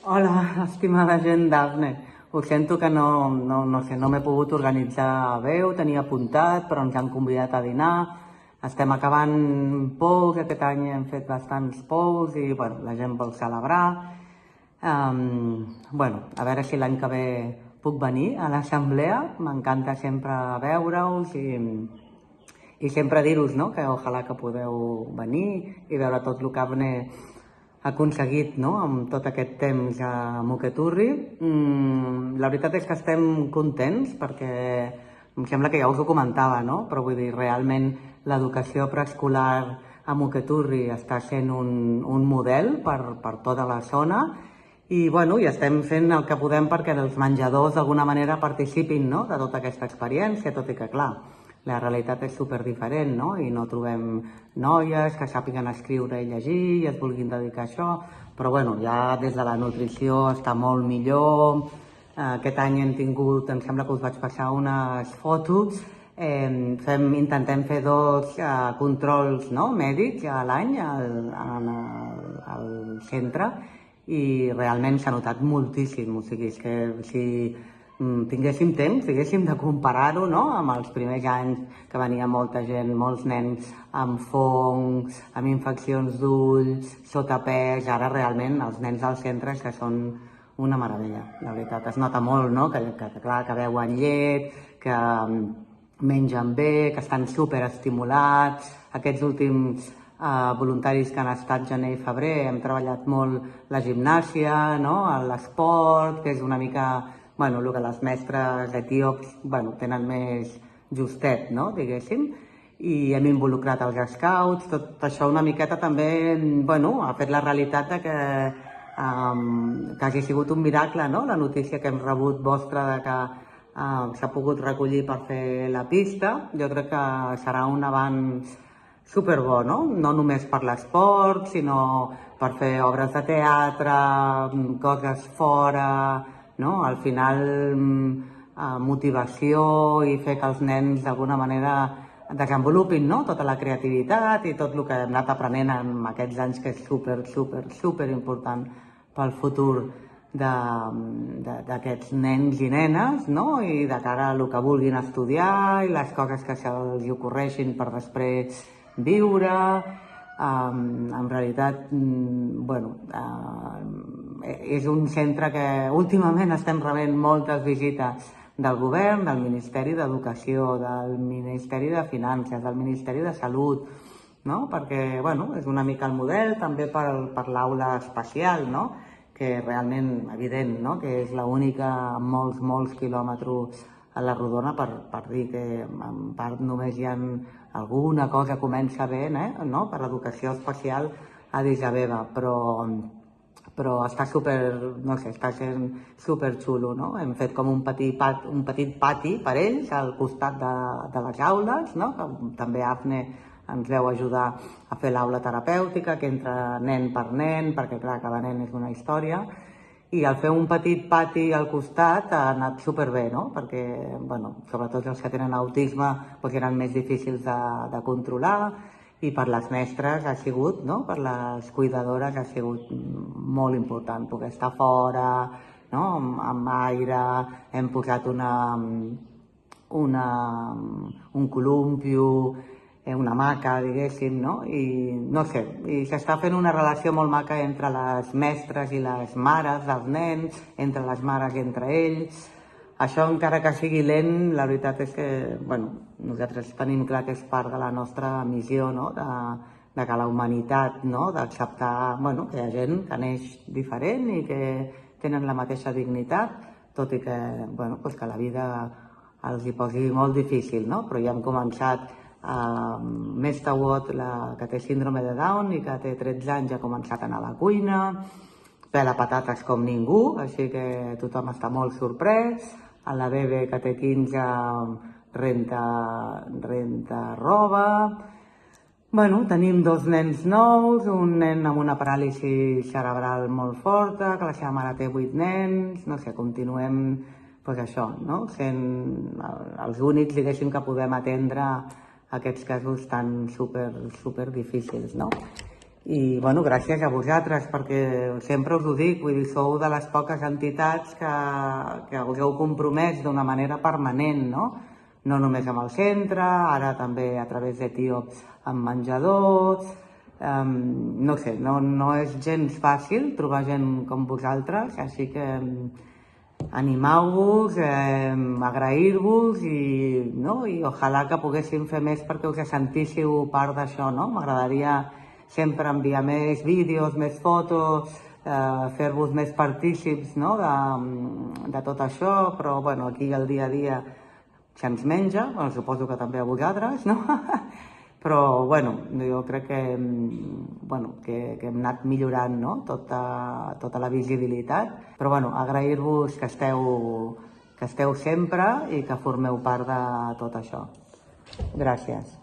Hola, estimada gent Dafne. Ho sento que no m'he pogut organitzar bé, ho tenia apuntat, però ens han convidat a dinar. Estem acabant pous, aquest any hem fet bastants pous i bueno, la gent vol celebrar. A veure si l'any que ve puc venir a l'assemblea. M'encanta sempre veure-us i sempre dir-vos, no?, que ojalà que podeu venir i veure tot el que Avne ha aconseguit, no?, amb tot aquest temps a Muketurri. La veritat és que estem contents perquè em sembla que ja us ho comentava, no?, però vull dir, realment l'educació preescolar a Muketurri està sent un model per tota la zona i, bueno, i estem fent el que podem perquè els menjadors d'alguna manera participin, no?, de tota aquesta experiència, tot i que, clar, la realitat és super diferent, no?, i no trobem noies que sàpiguen escriure i llegir i es vulguin dedicar a això, però bueno, ja des de la nutrició està molt millor. Aquest any hem tingut, em sembla que us vaig passar unes fotos, intentem fer 2 controls, no?, mèdics a l'any al centre i realment s'ha notat moltíssim, o sigui, és que si tinguéssim temps, diguéssim, de comparar-ho, no?, amb els primers anys que venia molta gent, molts nens amb fongs, amb infeccions d'ulls, sotapès. Ara realment els nens dels centres que són una meravella, la veritat. Es nota molt, no?, que clar, que beuen llet, que mengen bé, que estan superestimulats. Aquests últims voluntaris que han estat gener i febrer hem treballat molt la gimnàsia, no?, l'esport, que és una mica, bueno, el que les mestres etíops, bueno, tenen més justet, no?, diguéssim, i hem involucrat els scouts. Tot això una miqueta també, bueno, ha fet la realitat de que hagi sigut un miracle, no?, la notícia que hem rebut vostra de que s'ha pogut recollir per fer la pista. Jo crec que serà un avanç superbo, no?, no només per l'esport, sinó per fer obres de teatre, coses fora, no?, al final motivació i fer que els nens d'alguna manera desenvolupin, no?, tota la creativitat i tot el que hem anat aprenent en aquests anys, que és super important pel futur d'aquests nens i nenes, no?, i de cara a el que vulguin estudiar i les coses que se'ls ocorreixin per després viure. En realitat, bueno, és un centre que últimament estem rebent moltes visites del govern, del Ministeri d'Educació, del Ministeri de Finances, del Ministeri de Salut, no?, perquè, bueno, és una mica el model també per l'aula especial, no?, que realment, evident, no?, que és l'única amb molts quilòmetres a la rodona, per dir que en part només hi ha alguna cosa que comença bé, no?, per l'educació especial a Addis Abeba, però està no sé, està sent superxulo, no? Hem fet com un petit pati per ells al costat de les aules, no?, que també Avne ens veu ajudar a fer l'aula terapèutica, que entra nen per nen, perquè clar, cada nen és una història, i al fer un petit pati al costat ha anat superbé, no?, perquè, bueno, sobretot els que tenen autisme doncs eren més difícils de controlar, i per les mestres ha sigut, no?, per les cuidadores ha sigut molt important poder estar fora, no?, amb aire. Hem posat un columpio, una hamaca, diguéssim, no?, i no sé, i s'està fent una relació molt maca entre les mestres i les mares dels nens, entre les mares i entre ells. Això, encara que sigui lent, la veritat és que, bueno, nosaltres tenim clar que és part de la nostra missió, no?, de que la humanitat, no?, d'acceptar, bueno, que hi ha gent que neix diferent i que tenen la mateixa dignitat, tot i que, bueno, doncs que la vida els hi posi molt difícil, no?, però ja hem començat. Més Tawot, que té síndrome de Down i que té 13 anys, ha començat a anar a la cuina, pela patates com ningú, així que tothom està molt sorprès. A la Bebe, que té 15, renta roba. Bueno, tenim 2 nens nous, un nen amb una paràlisi cerebral molt forta, que la seva mare té 8 nens, no sé, continuem, doncs això, no?, sent els únics, diguéssim, que podem atendre aquests casos tan super difícils, no? I, bueno, gràcies a vosaltres, perquè sempre us ho dic, vull dir, sou de les poques entitats que us heu compromès d'una manera permanent, no? No només amb el centre, ara també a través d'Etíops amb menjadors, no sé, no és gens fàcil trobar gent com vosaltres, així que animeu-vos, agrair-vos i ojalà que poguéssim fer més perquè us sentíssiu part d'això, no? M'agradaria sempre enviar més vídeos, més fotos, fer-vos més partícips, no? de tot això, però bueno, aquí el dia a dia se'ns menja, bueno, suposo que també a vosaltres, no? Però bueno, jo crec que hem anat millorant, no? tota la visibilitat, però bueno, agrair-vos que esteu sempre i que formeu part de tot això. Gràcies.